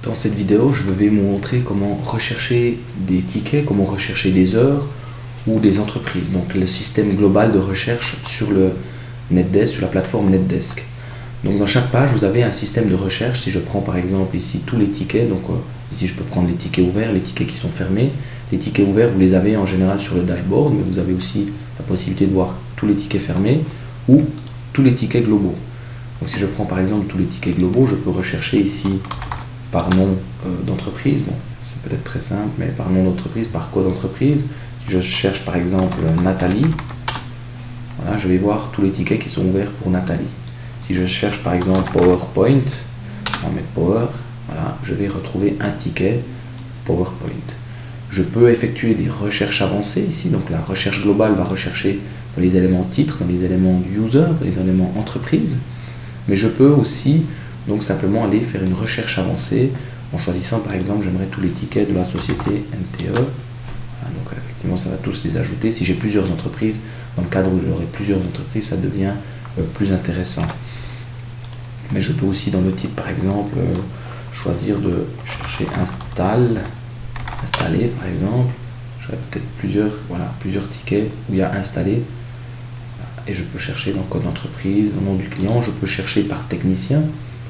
Dans cette vidéo, je vais vous montrer comment rechercher des tickets, comment rechercher des heures ou des entreprises. Donc le système global de recherche sur le NetDesk, sur la plateforme NetDesk. Donc dans chaque page, vous avez un système de recherche. Si je prends par exemple ici tous les tickets, donc ici je peux prendre les tickets ouverts, les tickets qui sont fermés. Les tickets ouverts, vous les avez en général sur le dashboard, mais vous avez aussi la possibilité de voir tous les tickets fermés ou tous les tickets globaux. Donc si je prends par exemple tous les tickets globaux, je peux rechercher ici par nom d'entreprise. Bon, c'est peut-être très simple, mais par nom d'entreprise, par code d'entreprise. Si je cherche par exemple Nathalie, voilà, je vais voir tous les tickets qui sont ouverts pour Nathalie. Si je cherche par exemple PowerPoint, on va mettre Power, voilà, je vais retrouver un ticket PowerPoint. Je peux effectuer des recherches avancées ici, donc la recherche globale va rechercher dans les éléments titres, dans les éléments user, dans les éléments entreprise, mais je peux aussi donc simplement aller faire une recherche avancée en choisissant par exemple, j'aimerais tous les tickets de la société NTE. Voilà, donc effectivement ça va tous les ajouter. Si j'ai plusieurs entreprises, dans le cadre où j'aurai plusieurs entreprises, ça devient plus intéressant. Mais je peux aussi dans le titre par exemple choisir de chercher installer par exemple. J'aurai peut-être plusieurs tickets où il y a installé. Et je peux chercher dans le code d'entreprise, au nom du client. Je peux chercher par technicien.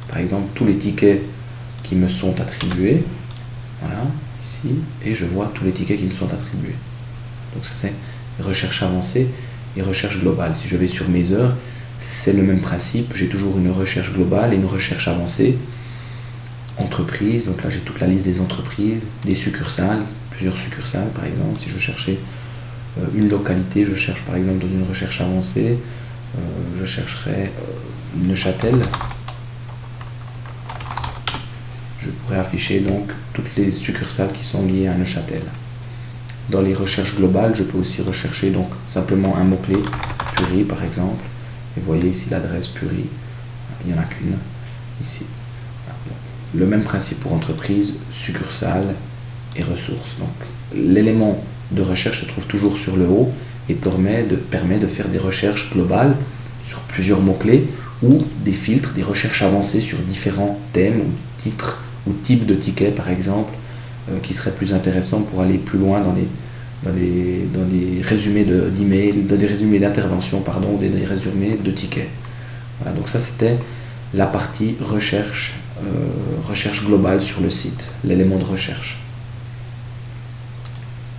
Par exemple, tous les tickets qui me sont attribués. Voilà, ici. Et je vois tous les tickets qui me sont attribués. Donc ça c'est recherche avancée et recherche globale. Si je vais sur mes heures, c'est le même principe. J'ai toujours une recherche globale et une recherche avancée. Entreprise, donc là j'ai toute la liste des entreprises, des succursales, plusieurs succursales par exemple. Si je cherchais une localité, je cherche par exemple dans une recherche avancée, je chercherai Neuchâtel. Je pourrais afficher donc toutes les succursales qui sont liées à Neuchâtel. Dans les recherches globales, je peux aussi rechercher donc simplement un mot-clé, Purie par exemple. Et vous voyez ici l'adresse Purie, il n'y en a qu'une ici. Le même principe pour entreprise, succursale et ressources. Donc l'élément de recherche se trouve toujours sur le haut et permet de faire des recherches globales sur plusieurs mots-clés ou des filtres, des recherches avancées sur différents thèmes ou titres ou types de tickets par exemple, qui seraient plus intéressants pour aller plus loin dans des résumés d'emails, dans des résumés d'intervention, pardon, des résumés de tickets. Voilà, donc ça c'était la partie recherche globale sur le site, l'élément de recherche.